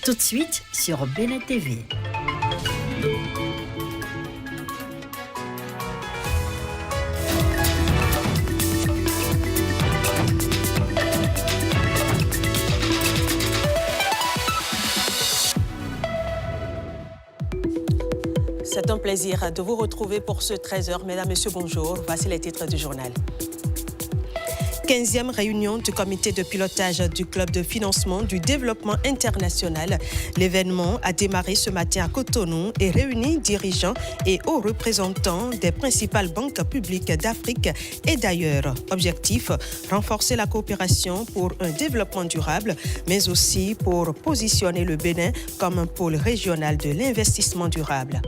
Tout de suite sur Bénin TV. C'est un plaisir de vous retrouver pour ce 13h. Mesdames, Messieurs, bonjour. Voici les titres du journal. 15e réunion du comité de pilotage du club de financement du développement international. L'événement a démarré ce matin à Cotonou et réunit dirigeants et hauts représentants des principales banques publiques d'Afrique et d'ailleurs. Objectif, renforcer la coopération pour un développement durable, mais aussi pour positionner le Bénin comme un pôle régional de l'investissement durable.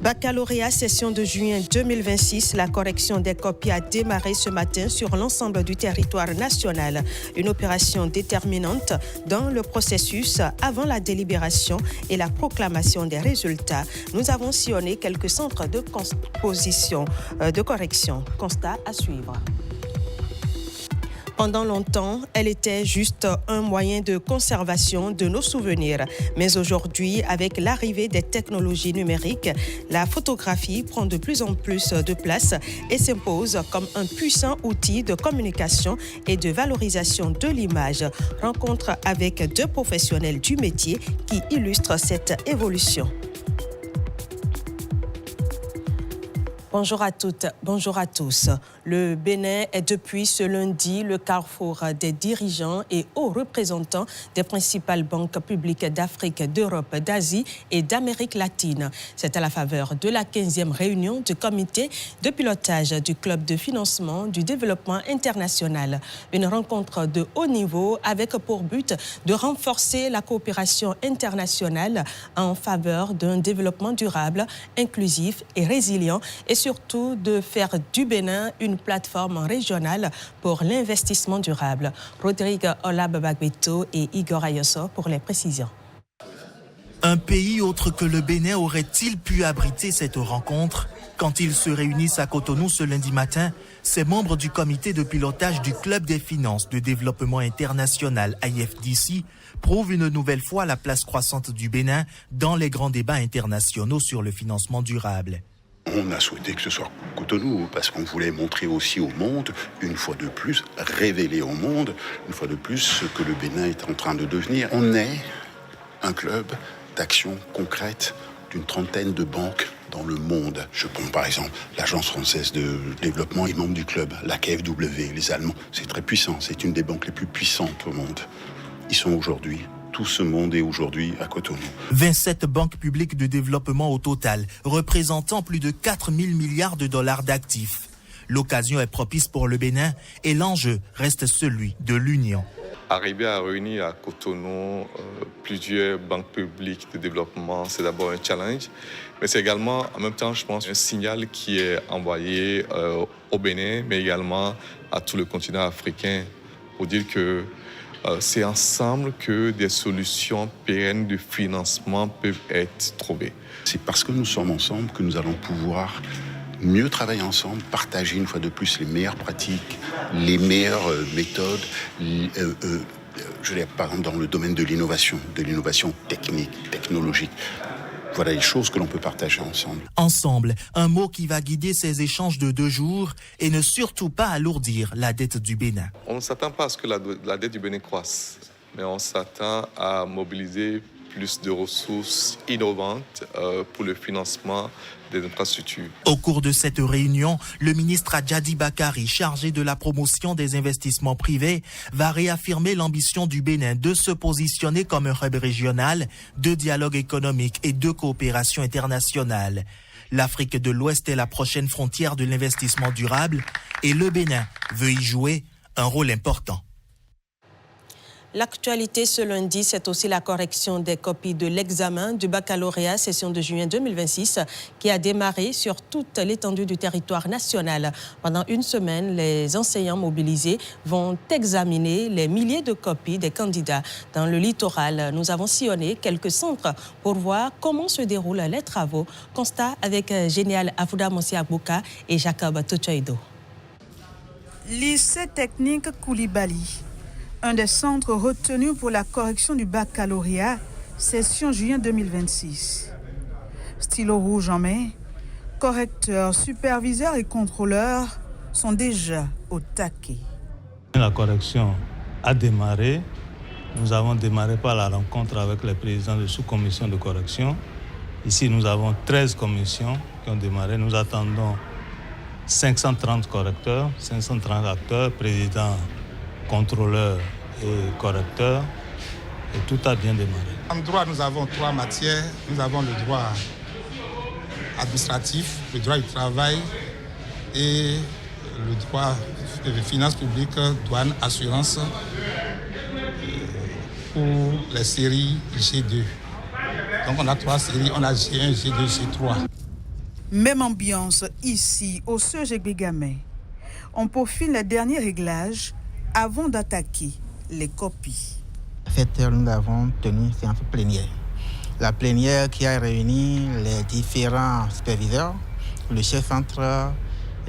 Baccalauréat session de juin 2026, la correction des copies a démarré ce matin sur l'ensemble du territoire national. Une opération déterminante dans le processus avant la délibération et la proclamation des résultats. Nous avons sillonné quelques centres de correction. Constat à suivre. Pendant longtemps, elle était juste un moyen de conservation de nos souvenirs. Mais aujourd'hui, avec l'arrivée des technologies numériques, la photographie prend de plus en plus de place et s'impose comme un puissant outil de communication et de valorisation de l'image. Rencontre avec deux professionnels du métier qui illustrent cette évolution. Bonjour à toutes, bonjour à tous. Le Bénin est depuis ce lundi le carrefour des dirigeants et hauts représentants des principales banques publiques d'Afrique, d'Europe, d'Asie et d'Amérique latine. C'est à la faveur de la 15e réunion du comité de pilotage du club de financement du développement international. Une rencontre de haut niveau avec pour but de renforcer la coopération internationale en faveur d'un développement durable, inclusif et résilient et surtout de faire du Bénin une plateforme régionale pour l'investissement durable. Rodrigue Olababagbeto et Igor Ayoso pour les précisions. Un pays autre que le Bénin aurait-il pu abriter cette rencontre? Quand ils se réunissent à Cotonou ce lundi matin, ces membres du comité de pilotage du Club des finances de développement international IFDC prouvent une nouvelle fois la place croissante du Bénin dans les grands débats internationaux sur le financement durable. On a souhaité que ce soit Cotonou parce qu'on voulait montrer aussi au monde, une fois de plus, révéler au monde, une fois de plus, ce que le Bénin est en train de devenir. On est un club d'action concrète d'une trentaine de banques dans le monde. Je prends par exemple l'Agence française de développement est membre du club, la KfW, les Allemands. C'est très puissant, c'est une des banques les plus puissantes au monde. Ils sont aujourd'hui. Tout ce monde est aujourd'hui à Cotonou. 27 banques publiques de développement au total, représentant plus de 4 000 milliards de dollars d'actifs. L'occasion est propice pour le Bénin et l'enjeu reste celui de l'union. Arriver à réunir à Cotonou plusieurs banques publiques de développement, c'est d'abord un challenge, mais c'est également, en même temps, je pense, un signal qui est envoyé au Bénin, mais également à tout le continent africain pour dire que c'est ensemble que des solutions pérennes de financement peuvent être trouvées. C'est parce que nous sommes ensemble que nous allons pouvoir mieux travailler ensemble, partager une fois de plus les meilleures pratiques, les meilleures méthodes, par exemple dans le domaine de l'innovation technique, technologique. Voilà les choses que l'on peut partager ensemble. Ensemble, un mot qui va guider ces échanges de 2 jours et ne surtout pas alourdir la dette du Bénin. On ne s'attend pas à ce que la dette du Bénin croisse, mais on s'attend à mobiliser plus de ressources innovantes pour le financement des infrastructures. Au cours de cette réunion, le ministre Adjadi Bakari, chargé de la promotion des investissements privés, va réaffirmer l'ambition du Bénin de se positionner comme un hub régional de dialogue économique et de coopération internationale. L'Afrique de l'Ouest est la prochaine frontière de l'investissement durable et le Bénin veut y jouer un rôle important. L'actualité ce lundi, c'est aussi la correction des copies de l'examen du baccalauréat session de juin 2026 qui a démarré sur toute l'étendue du territoire national. Pendant une semaine, les enseignants mobilisés vont examiner les milliers de copies des candidats. Dans le littoral, nous avons sillonné quelques centres pour voir comment se déroulent les travaux. Constat avec Génial Afouda Monsiagbouka et Jacob Tochoido. Lycée technique Koulibaly. un des centres retenus pour la correction du baccalauréat, session juin 2026. Stylo rouge en main, correcteurs, superviseurs et contrôleurs sont déjà au taquet. La correction a démarré. Nous avons démarré par la rencontre avec les présidents de sous-commissions de correction. Ici, nous avons 13 commissions qui ont démarré. Nous attendons 530 correcteurs, 530 acteurs, présidents, contrôleurs et correcteurs. Et tout a bien démarré. En droit, nous avons 3 matières. Nous avons le droit administratif, le droit du travail et le droit des finances publiques, douane, assurance pour les séries G2. Donc on a 3 séries, on a G1, G2, G3. Même ambiance ici au CEGB Gamay. On peaufine les derniers réglages avant d'attaquer les copies. Cette heure, nous avons tenu une séance plénière. La plénière qui a réuni les différents superviseurs, le chef centre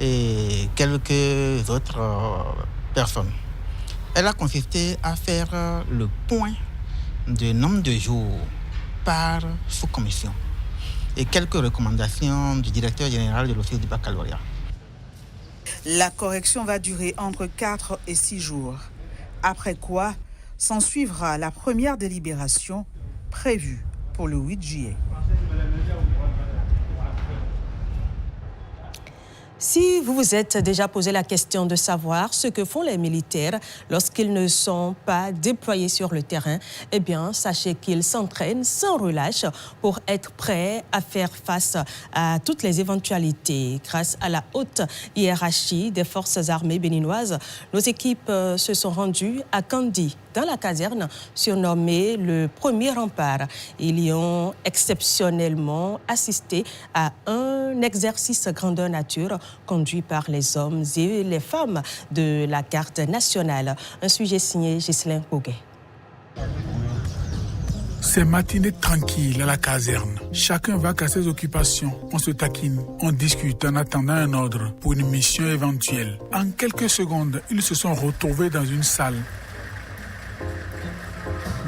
et quelques autres personnes. Elle a consisté à faire le point du nombre de jours par sous-commission et quelques recommandations du directeur général de l'Office du baccalauréat. La correction va durer entre 4 et 6 jours. Après quoi, s'ensuivra la première délibération prévue pour le 8 juillet. Si vous vous êtes déjà posé la question de savoir ce que font les militaires lorsqu'ils ne sont pas déployés sur le terrain, eh bien, sachez qu'ils s'entraînent sans relâche pour être prêts à faire face à toutes les éventualités. Grâce à la haute hiérarchie des forces armées béninoises, nos équipes se sont rendues à Kandi, dans la caserne surnommée le premier rempart. Ils y ont exceptionnellement assisté à un exercice grandeur nature conduit par les hommes et les femmes de la garde nationale. Un sujet signé Ghislain Boguet. C'est matinée tranquille à la caserne. Chacun va à ses occupations. On se taquine, on discute en attendant un ordre pour une mission éventuelle. En quelques secondes, ils se sont retrouvés dans une salle.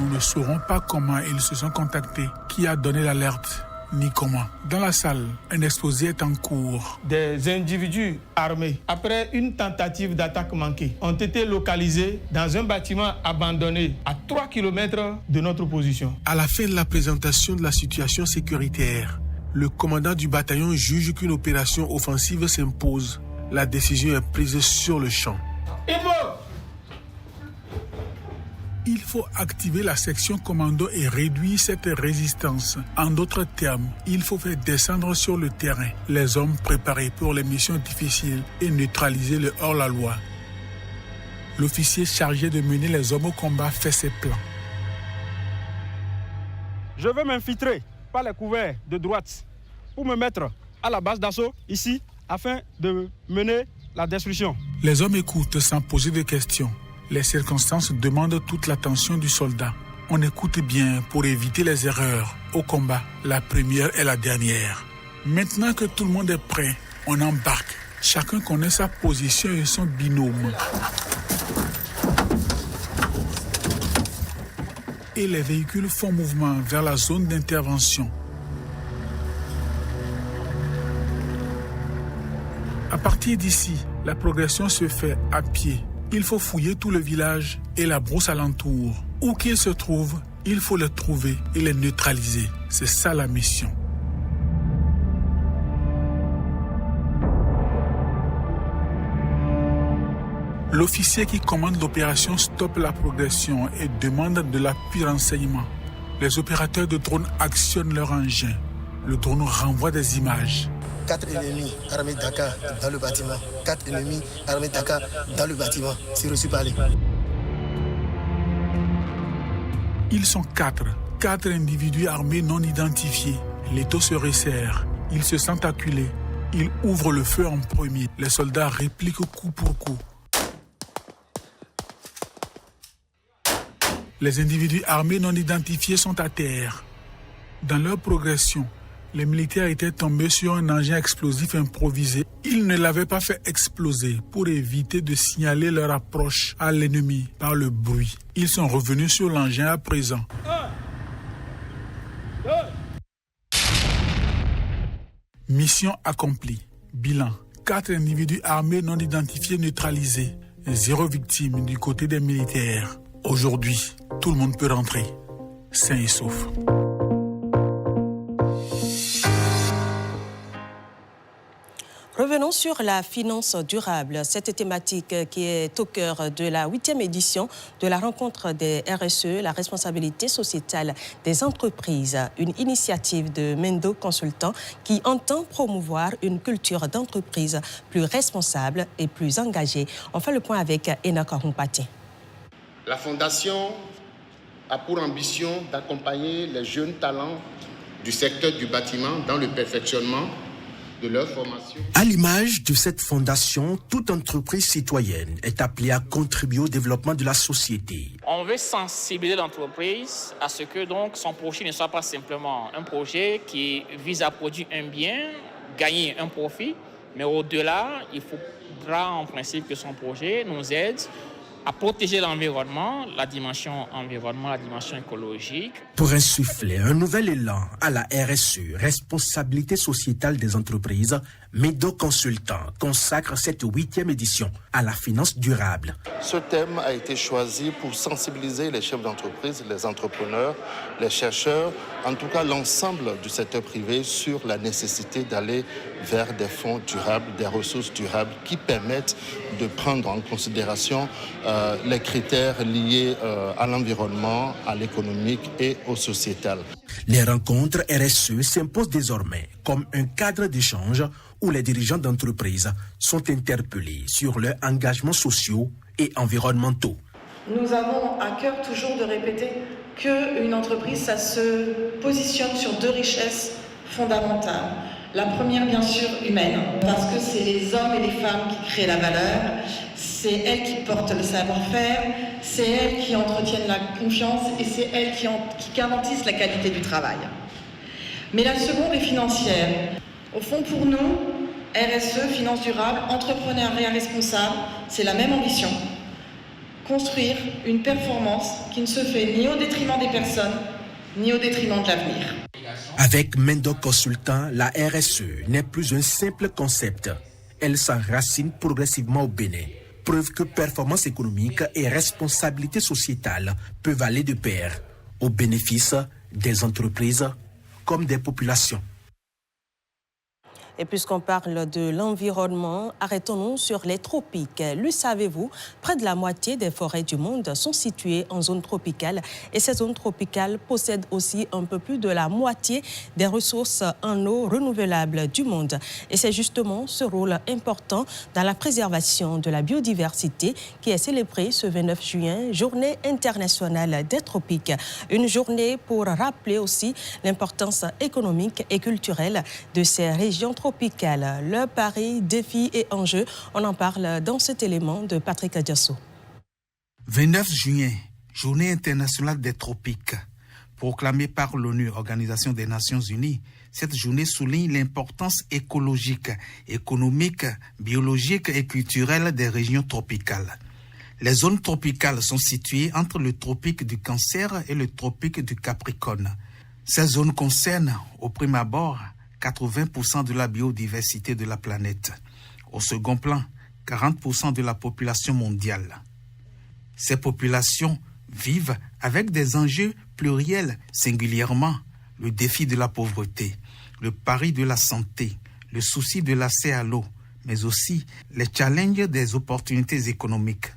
Nous ne saurons pas comment ils se sont contactés, qui a donné l'alerte, ni comment. Dans la salle, un exposé est en cours. Des individus armés, après une tentative d'attaque manquée, ont été localisés dans un bâtiment abandonné à 3 km de notre position. À la fin de la présentation de la situation sécuritaire, le commandant du bataillon juge qu'une opération offensive s'impose. La décision est prise sur le champ. Il faut activer la section commando et réduire cette résistance. En d'autres termes, il faut faire descendre sur le terrain les hommes préparés pour les missions difficiles et neutraliser le hors-la-loi. L'officier chargé de mener les hommes au combat fait ses plans. Je vais m'infiltrer par les couverts de droite pour me mettre à la base d'assaut ici afin de mener la destruction. Les hommes écoutent sans poser de questions. Les circonstances demandent toute l'attention du soldat. On écoute bien pour éviter les erreurs. Au combat, la première et la dernière. Maintenant que tout le monde est prêt, on embarque. Chacun connaît sa position et son binôme. Et les véhicules font mouvement vers la zone d'intervention. À partir d'ici, la progression se fait à pied. Il faut fouiller tout le village et la brousse alentour. Où qu'ils se trouvent, il faut les trouver et les neutraliser. C'est ça la mission. L'officier qui commande l'opération stoppe la progression et demande de l'appui renseignement. Les opérateurs de drones actionnent leur engin. Le drone renvoie des images. 4 ennemis armés Dakar dans le bâtiment. 4 ennemis armés Dakar dans le bâtiment. C'est reçu par les. Ils sont 4 individus armés non identifiés. Les taux se resserrent. Ils se sentent acculés. Ils ouvrent le feu en premier. Les soldats répliquent coup pour coup. Les individus armés non identifiés sont à terre. Dans leur progression, Les militaires étaient tombés sur un engin explosif improvisé. Ils ne l'avaient pas fait exploser pour éviter de signaler leur approche à l'ennemi par le bruit. Ils sont revenus sur l'engin à présent. Mission accomplie. Bilan. 4 individus armés non identifiés neutralisés. 0 victime du côté des militaires. Aujourd'hui, tout le monde peut rentrer, sain et sauf. Revenons sur la finance durable, cette thématique qui est au cœur de la 8e édition de la rencontre des RSE, la responsabilité sociétale des entreprises, une initiative de Mendo Consultant qui entend promouvoir une culture d'entreprise plus responsable et plus engagée. On fait le point avec Enoch Rumpati. La Fondation a pour ambition d'accompagner les jeunes talents du secteur du bâtiment dans le perfectionnement de leur formation. À l'image de cette fondation, toute entreprise citoyenne est appelée à contribuer au développement de la société. On veut sensibiliser l'entreprise à ce que donc son projet ne soit pas simplement un projet qui vise à produire un bien, gagner un profit, mais au-delà, il faudra en principe que son projet nous aide à protéger l'environnement, la dimension écologique. Pour insuffler un nouvel élan à la RSE, responsabilité sociétale des entreprises, Mendo Consultant consacre cette 8e édition à la finance durable. Ce thème a été choisi pour sensibiliser les chefs d'entreprise, les entrepreneurs, les chercheurs, en tout cas l'ensemble du secteur privé sur la nécessité d'aller vers des fonds durables, des ressources durables qui permettent de prendre en considération les critères liés à l'environnement, à l'économique et au sociétal. Les rencontres RSE s'imposent désormais comme un cadre d'échange où les dirigeants d'entreprises sont interpellés sur leurs engagements sociaux et environnementaux. Nous avons à cœur toujours de répéter qu'une entreprise, ça se positionne sur 2 richesses fondamentales. La première, bien sûr, humaine, parce que c'est les hommes et les femmes qui créent la valeur, c'est elles qui portent le savoir-faire, c'est elles qui entretiennent la confiance et c'est elles qui garantissent la qualité du travail. Mais la seconde est financière. Au fond, pour nous, RSE, finance durable, entrepreneuriat responsable, c'est la même ambition. Construire une performance qui ne se fait ni au détriment des personnes, ni au détriment de l'avenir. Avec Mendo Consultant, la RSE n'est plus un simple concept. Elle s'enracine progressivement au Bénin. Preuve que performance économique et responsabilité sociétale peuvent aller de pair au bénéfice des entreprises comme des populations. Et puisqu'on parle de l'environnement, arrêtons-nous sur les tropiques. Le savez-vous, près de la moitié des forêts du monde sont situées en zone tropicale. Et ces zones tropicales possèdent aussi un peu plus de la moitié des ressources en eau renouvelables du monde. Et c'est justement ce rôle important dans la préservation de la biodiversité qui est célébré ce 29 juin, Journée internationale des tropiques. Une journée pour rappeler aussi l'importance économique et culturelle de ces régions tropicales. Le pari, défis et enjeux, on en parle dans cet élément de Patrick Adiasso. 29 juin, Journée internationale des tropiques. Proclamée par l'ONU, Organisation des Nations Unies, cette journée souligne l'importance écologique, économique, biologique et culturelle des régions tropicales. Les zones tropicales sont situées entre le tropique du Cancer et le tropique du Capricorne. Ces zones concernent, au prime abord, 80% de la biodiversité de la planète. Au second plan, 40% de la population mondiale. Ces populations vivent avec des enjeux pluriels, singulièrement le défi de la pauvreté, le pari de la santé, le souci de l'accès à l'eau, mais aussi les challenges des opportunités économiques.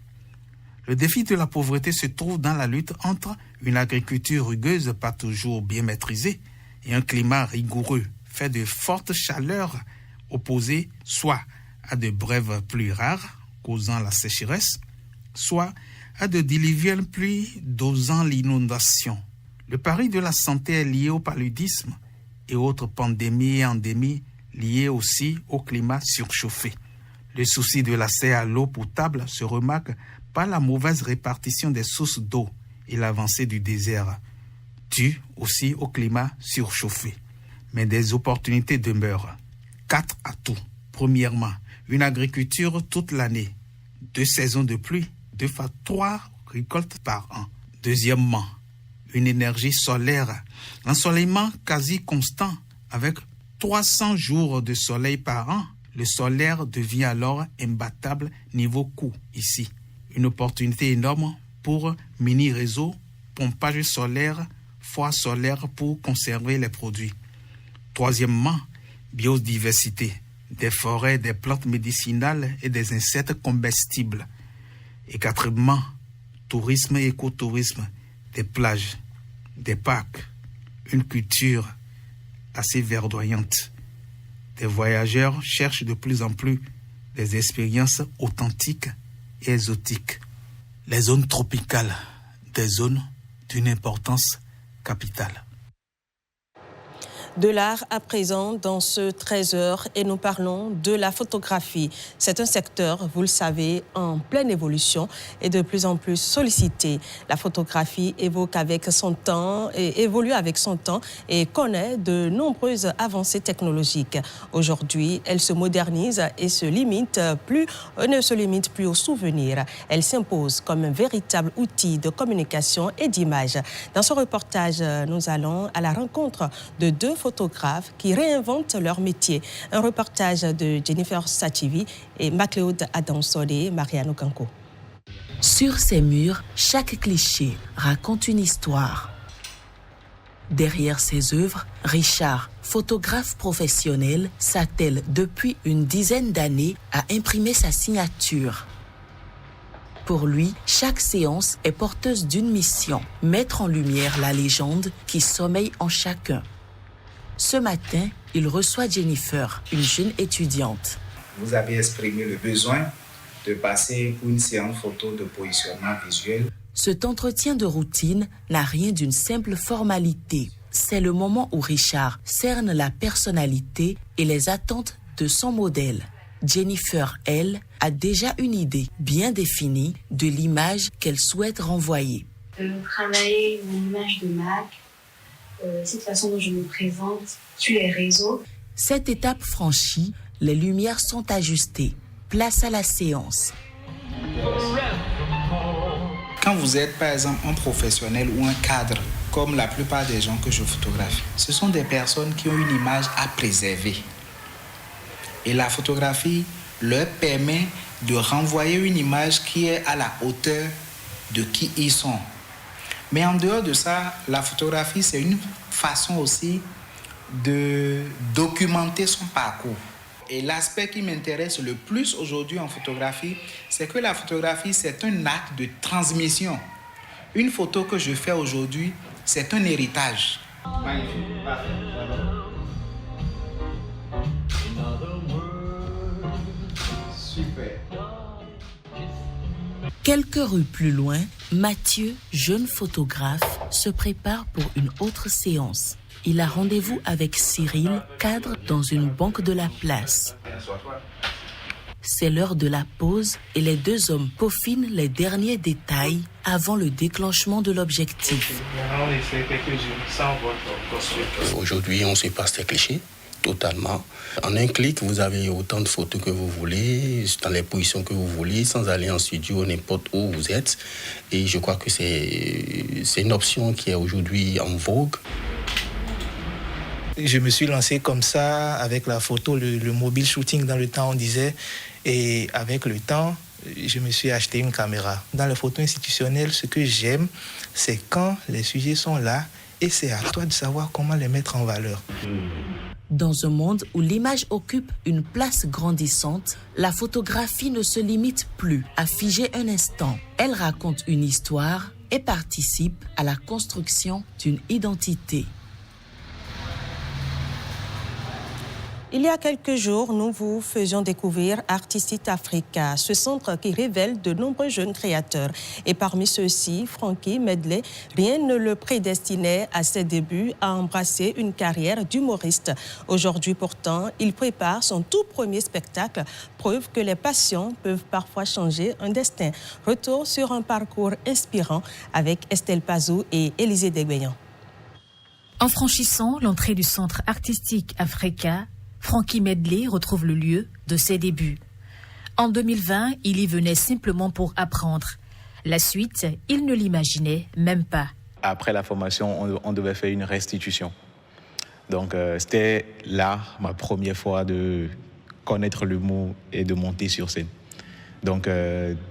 Le défi de la pauvreté se trouve dans la lutte entre une agriculture rugueuse pas toujours bien maîtrisée et un climat rigoureux, fait de fortes chaleurs opposées soit à de brèves pluies rares causant la sécheresse, soit à de diluviennes pluies dosant l'inondation. Le pari de la santé est lié au paludisme et autres pandémies et endémies liées aussi au climat surchauffé. Le souci de l'accès à l'eau potable se remarque par la mauvaise répartition des sources d'eau et l'avancée du désert, due aussi au climat surchauffé. mais des opportunités demeurent. 4 atouts. Premièrement, une agriculture toute l'année. 2 saisons de pluie, 2 fois 3 récoltes par an. Deuxièmement, une énergie solaire. Ensoleillement quasi constant avec 300 jours de soleil par an. Le solaire devient alors imbattable niveau coût ici. Une opportunité énorme pour mini-réseau, pompage solaire, foire solaire pour conserver les produits. Troisièmement, biodiversité. Des forêts, des plantes médicinales et des insectes comestibles. Et quatrièmement, tourisme et écotourisme. Des plages, des parcs, une culture assez verdoyante. Des voyageurs cherchent de plus en plus des expériences authentiques et exotiques. Les zones tropicales, des zones d'une importance capitale. De l'art à présent dans ce 13h et nous parlons de la photographie. C'est un secteur, vous le savez, en pleine évolution et de plus en plus sollicité. La photographie évolue avec son temps et connaît de nombreuses avancées technologiques. Aujourd'hui, elle se modernise et ne se limite plus aux souvenirs. Elle s'impose comme un véritable outil de communication et d'image. Dans ce reportage, nous allons à la rencontre de 2 photographes qui réinventent leur métier. Un reportage de Jennifer Sachivi et Macléode Adansole, Mariano Kanko. Sur ces murs, chaque cliché raconte une histoire. Derrière ses œuvres, Richard, photographe professionnel, s'attelle depuis une dizaine d'années à imprimer sa signature. Pour lui, chaque séance est porteuse d'une mission, mettre en lumière la légende qui sommeille en chacun. Ce matin, il reçoit Jennifer, une jeune étudiante. Vous avez exprimé le besoin de passer pour une séance photo de positionnement visuel. Cet entretien de routine n'a rien d'une simple formalité. C'est le moment où Richard cerne la personnalité et les attentes de son modèle. Jennifer, elle, a déjà une idée bien définie de l'image qu'elle souhaite renvoyer. Travailler une image de marque, cette façon dont je me présente sur les réseaux. Cette étape franchie, les lumières sont ajustées. Place à la séance. Quand vous êtes par exemple un professionnel ou un cadre, comme la plupart des gens que je photographie, ce sont des personnes qui ont une image à préserver. Et la photographie leur permet de renvoyer une image qui est à la hauteur de qui ils sont. Mais en dehors de ça, la photographie, c'est une façon aussi de documenter son parcours. Et l'aspect qui m'intéresse le plus aujourd'hui en photographie, c'est que la photographie, c'est un acte de transmission. Une photo que je fais aujourd'hui, c'est un héritage. Magnifique, parfait. Super. Quelques rues plus loin, Mathieu, jeune photographe, se prépare pour une autre séance. Il a rendez-vous avec Cyril, cadre dans une banque de la place. C'est l'heure de la pause et les 2 hommes peaufinent les derniers détails avant le déclenchement de l'objectif. Aujourd'hui, on se passe des clichés. Totalement. En un clic, vous avez autant de photos que vous voulez, dans les positions que vous voulez, sans aller en studio, n'importe où vous êtes. Et je crois que c'est une option qui est aujourd'hui en vogue. Je me suis lancé comme ça, avec la photo, le mobile shooting dans le temps, on disait. Et avec le temps, je me suis acheté une caméra. Dans les photos institutionnelles, ce que j'aime, c'est quand les sujets sont là et c'est à toi de savoir comment les mettre en valeur. Dans un monde où l'image occupe une place grandissante, la photographie ne se limite plus à figer un instant. Elle raconte une histoire et participe à la construction d'une identité. Il y a quelques jours, nous vous faisions découvrir Artistic Africa, ce centre qui révèle de nombreux jeunes créateurs. Et parmi ceux-ci, Frankie Medley, rien ne le prédestinait à ses débuts à embrasser une carrière d'humoriste. Aujourd'hui pourtant, il prépare son tout premier spectacle, preuve que les passions peuvent parfois changer un destin. Retour sur un parcours inspirant avec Estelle Pazou et Élisée Degbeyan. En franchissant l'entrée du Centre artistique Africa, Frankie Medley retrouve le lieu de ses débuts. En 2020, il y venait simplement pour apprendre. La suite, il ne l'imaginait même pas. Après la formation, on devait faire une restitution. Donc c'était là ma première fois de connaître le mot et de monter sur scène. Donc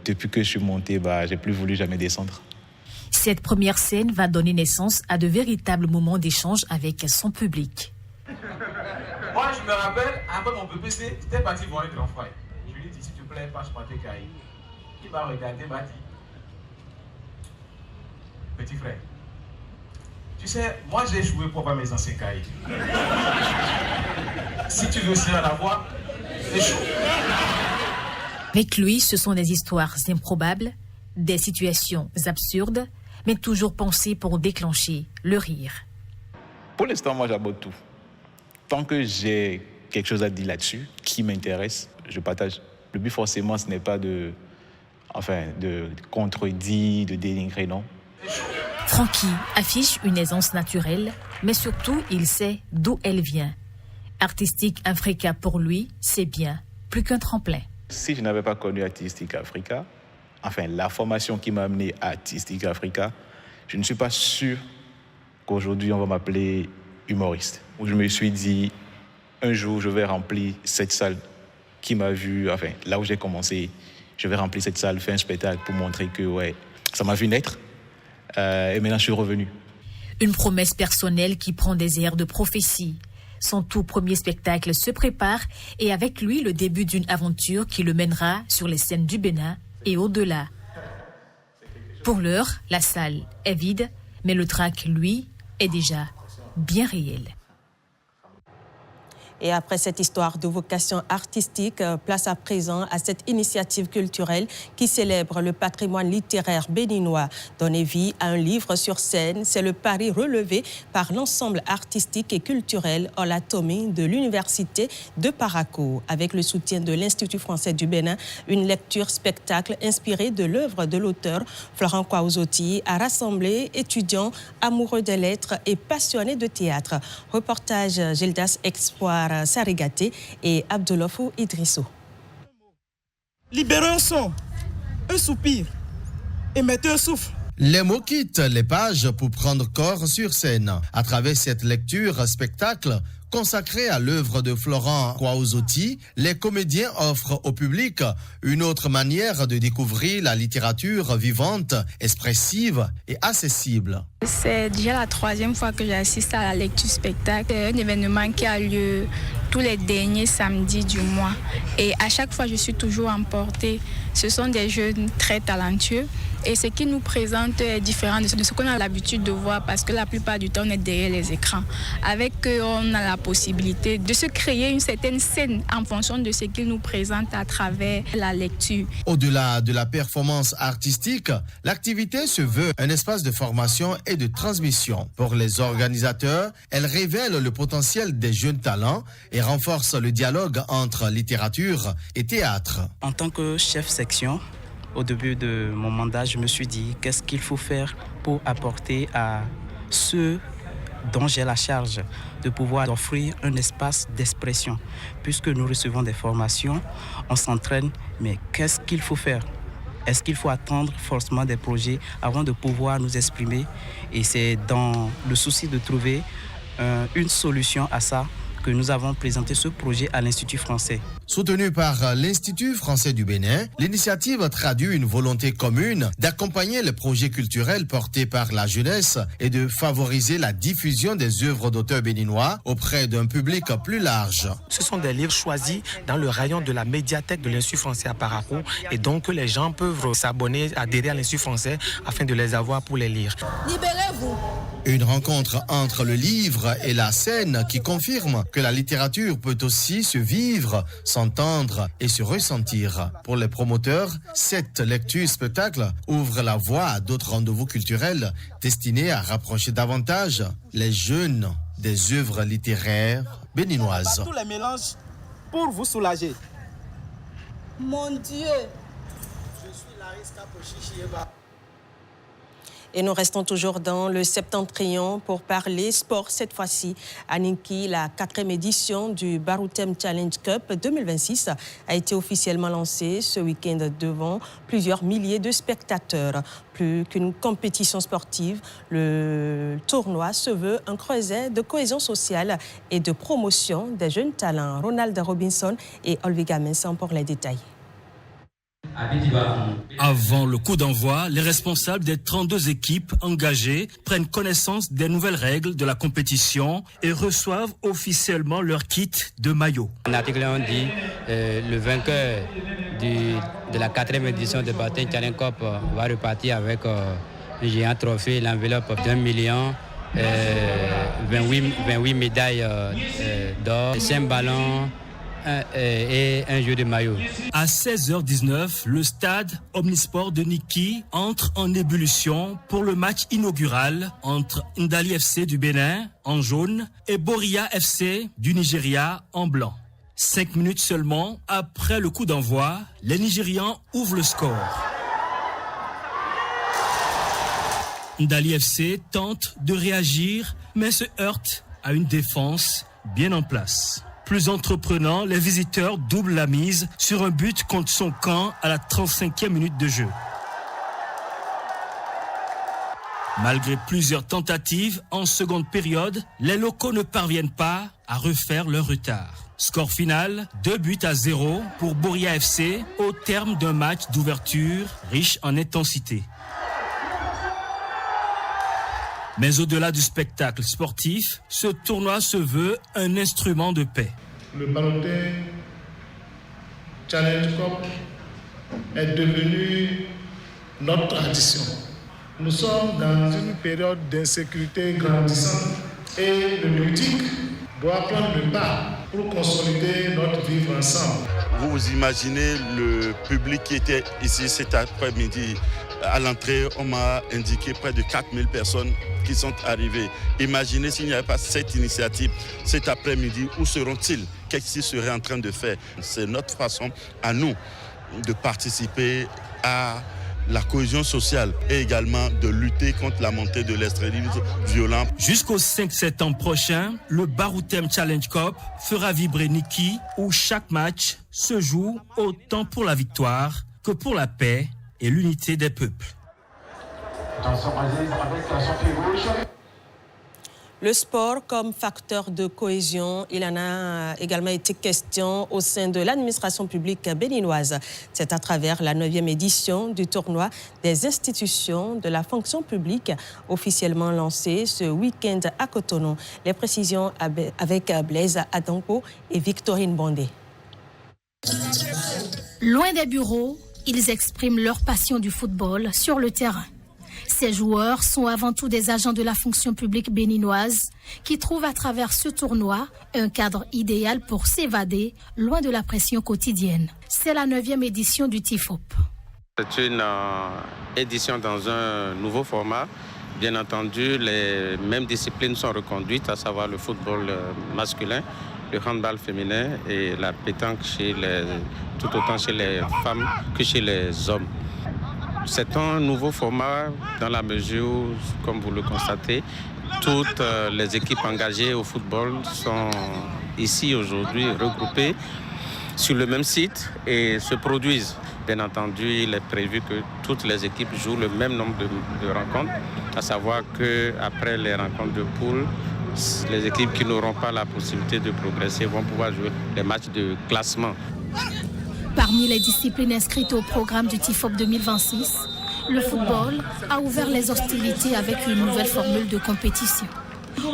depuis que je suis monté, j'ai plus voulu jamais descendre. Cette première scène va donner naissance à de véritables moments d'échange avec son public. Moi, je me rappelle, après mon PPC, j'étais parti voir un grand frère. Je lui ai dit, s'il te plaît, passe par tes cahiers. Il m'a regardé, m'a dit, petit frère, tu sais, moi j'ai joué pour avoir mes anciens cahiers. Si tu veux aussi en avoir, c'est chaud. Avec lui, ce sont des histoires improbables, des situations absurdes, mais toujours pensées pour déclencher le rire. Pour l'instant, moi j'aborde tout. Tant que j'ai quelque chose à dire là-dessus, qui m'intéresse, je partage. Le but forcément, ce n'est pas de contredire, de dénigrer, non. Frankie affiche une aisance naturelle, mais surtout, il sait d'où elle vient. Artistique Africa, pour lui, c'est bien plus qu'un tremplin. Si je n'avais pas connu Artistique Africa, la formation qui m'a amené à Artistique Africa, je ne suis pas sûr qu'aujourd'hui on va m'appeler humoriste. Je me suis dit, un jour je vais remplir cette salle qui m'a vu, là où j'ai commencé, je vais remplir cette salle, faire un spectacle pour montrer que ça m'a vu naître. Et maintenant je suis revenu. Une promesse personnelle qui prend des airs de prophétie. Son tout premier spectacle se prépare et avec lui le début d'une aventure qui le mènera sur les scènes du Bénin et au-delà. Pour l'heure, la salle est vide, mais le trac, lui, est déjà bien réel. Et après cette histoire de vocation artistique, place à présent à cette initiative culturelle qui célèbre le patrimoine littéraire béninois. Donner vie à un livre sur scène, c'est le pari relevé par l'ensemble artistique et culturel Olatomie de l'Université de Parakou. Avec le soutien de l'Institut français du Bénin, une lecture-spectacle inspirée de l'œuvre de l'auteur Florent Kwaouzoti a rassemblé étudiants amoureux des lettres et passionnés de théâtre. Reportage Gildas Espoir Sarigaté et Abdoulofou Idrissou. Libérez un son, un soupir et mettez un souffle. Les mots quittent les pages pour prendre corps sur scène. À travers cette lecture spectacle consacrée à l'œuvre de Florent Kwaouzoti, les comédiens offrent au public une autre manière de découvrir la littérature vivante, expressive et accessible. C'est déjà la troisième fois que j'assiste à la lecture spectacle. C'est un événement qui a lieu tous les derniers samedis du mois. Et à chaque fois, je suis toujours emportée. Ce sont des jeunes très talentueux. Et ce qu'ils nous présentent est différent de ce qu'on a l'habitude de voir parce que la plupart du temps, on est derrière les écrans. Avec eux, on a la possibilité de se créer une certaine scène en fonction de ce qu'ils nous présentent à travers la lecture. Au-delà de la performance artistique, l'activité se veut un espace de formation et de transmission. Pour les organisateurs, elle révèle le potentiel des jeunes talents et renforce le dialogue entre littérature et théâtre. En tant que chef section, au début de mon mandat, je me suis dit qu'est-ce qu'il faut faire pour apporter à ceux dont j'ai la charge de pouvoir offrir un espace d'expression. Puisque nous recevons des formations, on s'entraîne, mais qu'est-ce qu'il faut faire ? Est-ce qu'il faut attendre forcément des projets avant de pouvoir nous exprimer ? Et c'est dans le souci de trouver une solution à ça que nous avons présenté ce projet à l'Institut français. Soutenu par l'Institut français du Bénin, l'initiative traduit une volonté commune d'accompagner les projets culturels portés par la jeunesse et de favoriser la diffusion des œuvres d'auteurs béninois auprès d'un public plus large. Ce sont des livres choisis dans le rayon de la médiathèque de l'Institut français à Parakou et donc les gens peuvent s'abonner, adhérer à l'Institut français afin de les avoir pour les lire. Libérez-vous! Une rencontre entre le livre et la scène qui confirme que la littérature peut aussi se vivre, s'entendre et se ressentir. Pour les promoteurs, cette lecture-spectacle ouvre la voie à d'autres rendez-vous culturels destinés à rapprocher davantage les jeunes des œuvres littéraires béninoises. Tous les mélanges pour vous soulager. Mon Dieu! Je suis Laris Capochichieba. Et nous restons toujours dans le septentrion pour parler sport. Cette fois-ci, à Ninki, la 4e édition du Baroutem Challenge Cup 2026 a été officiellement lancée ce week-end devant plusieurs milliers de spectateurs. Plus qu'une compétition sportive, le tournoi se veut un creuset de cohésion sociale et de promotion des jeunes talents. Ronald Robinson et Olviga Mensan pour les détails. Avant le coup d'envoi, les responsables des 32 équipes engagées prennent connaissance des nouvelles règles de la compétition et reçoivent officiellement leur kit de maillot. L'article 1 dit le vainqueur de la 4e édition de Baroutem Challenge Cup va repartir avec le géant trophée, l'enveloppe d'1 million, 28 médailles d'or, 5 ballons, et un jeu de maillot. À 16h19, le stade Omnisport de Niki entre en ébullition pour le match inaugural entre Ndali FC du Bénin en jaune et Boria FC du Nigeria en blanc. 5 minutes seulement après le coup d'envoi, les Nigérians ouvrent le score. Ndali FC tente de réagir mais se heurte à une défense bien en place. Plus entreprenant, les visiteurs doublent la mise sur un but contre son camp à la 35e minute de jeu. Malgré plusieurs tentatives en seconde période, les locaux ne parviennent pas à refaire leur retard. Score final, 2-0 pour Boria FC au terme d'un match d'ouverture riche en intensité. Mais au-delà du spectacle sportif, ce tournoi se veut un instrument de paix. Le Baroutem Challenge Cup est devenu notre tradition. Nous sommes dans une période d'insécurité grandissante et le politique doit prendre le pas pour consolider notre vivre ensemble. Vous imaginez le public qui était ici cet après-midi. À l'entrée, on m'a indiqué près de 4000 personnes qui sont arrivées. Imaginez s'il n'y avait pas cette initiative cet après-midi, où seront-ils? Qu'est-ce qu'ils seraient en train de faire? C'est notre façon à nous de participer à la cohésion sociale et également de lutter contre la montée de l'extrémisme violent. Jusqu'au 5 septembre prochain, le Baroutem Challenge Cup fera vibrer Niki, où chaque match se joue autant pour la victoire que pour la paix et l'unité des peuples. Le sport comme facteur de cohésion, il en a également été question au sein de l'administration publique béninoise. C'est à travers la 9e édition du tournoi des institutions de la fonction publique, officiellement lancé ce week-end à Cotonou. Les précisions avec Blaise Adanko et Victorine Bondé. Loin des bureaux, ils expriment leur passion du football sur le terrain. Ces joueurs sont avant tout des agents de la fonction publique béninoise qui trouvent à travers ce tournoi un cadre idéal pour s'évader loin de la pression quotidienne. C'est la 9e édition du TIFOP. C'est une édition dans un nouveau format. Bien entendu, les mêmes disciplines sont reconduites, à savoir le football masculin, le handball féminin et la pétanque tout autant chez les femmes que chez les hommes. C'est un nouveau format dans la mesure où, comme vous le constatez, toutes les équipes engagées au football sont ici aujourd'hui regroupées sur le même site et se produisent. Bien entendu, il est prévu que toutes les équipes jouent le même nombre de rencontres, à savoir qu'après les rencontres de poule, les équipes qui n'auront pas la possibilité de progresser vont pouvoir jouer les matchs de classement. Parmi les disciplines inscrites au programme du TIFOP 2026, le football a ouvert les hostilités avec une nouvelle formule de compétition.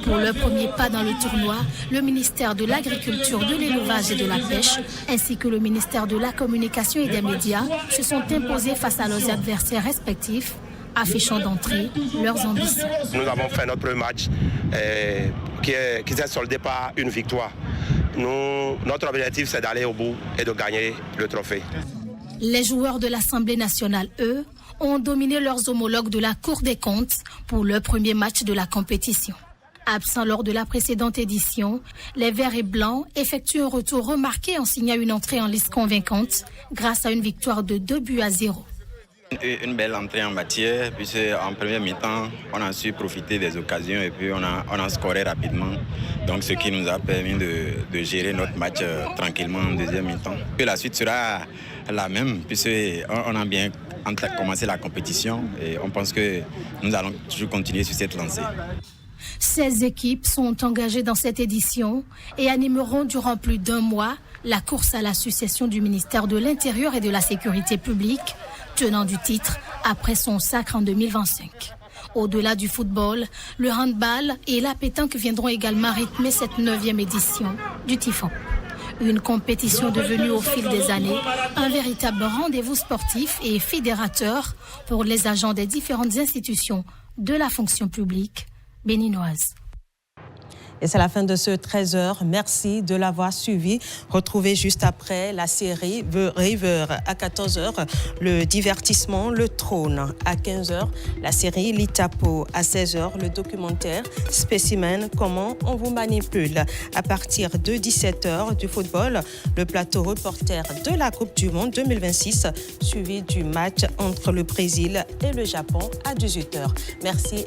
Pour le premier pas dans le tournoi, le ministère de l'Agriculture, de l'Élevage et de la Pêche, ainsi que le ministère de la Communication et des Médias, se sont imposés face à leurs adversaires respectifs, affichant d'entrée leurs ambitions. Nous avons fait notre match qui s'est soldé par une victoire. Notre objectif, c'est d'aller au bout et de gagner le trophée. Les joueurs de l'Assemblée nationale, eux, ont dominé leurs homologues de la Cour des comptes pour le premier match de la compétition. Absents lors de la précédente édition, les Verts et Blancs effectuent un retour remarqué en signant une entrée en liste convaincante grâce à une victoire de 2-0. Une belle entrée en matière, puisque en première mi-temps, on a su profiter des occasions et puis on a scoré rapidement. Donc ce qui nous a permis de gérer notre match tranquillement en deuxième mi-temps. Et la suite sera la même, puisqu'on a bien commencé la compétition et on pense que nous allons toujours continuer sur cette lancée. 16 équipes sont engagées dans cette édition et animeront durant plus d'un mois la course à la succession du ministère de l'Intérieur et de la Sécurité publique, tenant du titre après son sacre en 2025. Au-delà du football, le handball et la pétanque viendront également rythmer cette 9e édition du TIFOP. Une compétition devenue au fil des années un véritable rendez-vous sportif et fédérateur pour les agents des différentes institutions de la fonction publique béninoise. Et c'est la fin de ce 13h. Merci de l'avoir suivi. Retrouvez juste après la série The River à 14h, le divertissement Le Trône à 15h, la série Litapo à 16h, le documentaire Spécimen, comment on vous manipule. À partir de 17h du football, le plateau reporter de la Coupe du Monde 2026, suivi du match entre le Brésil et le Japon à 18h. Merci.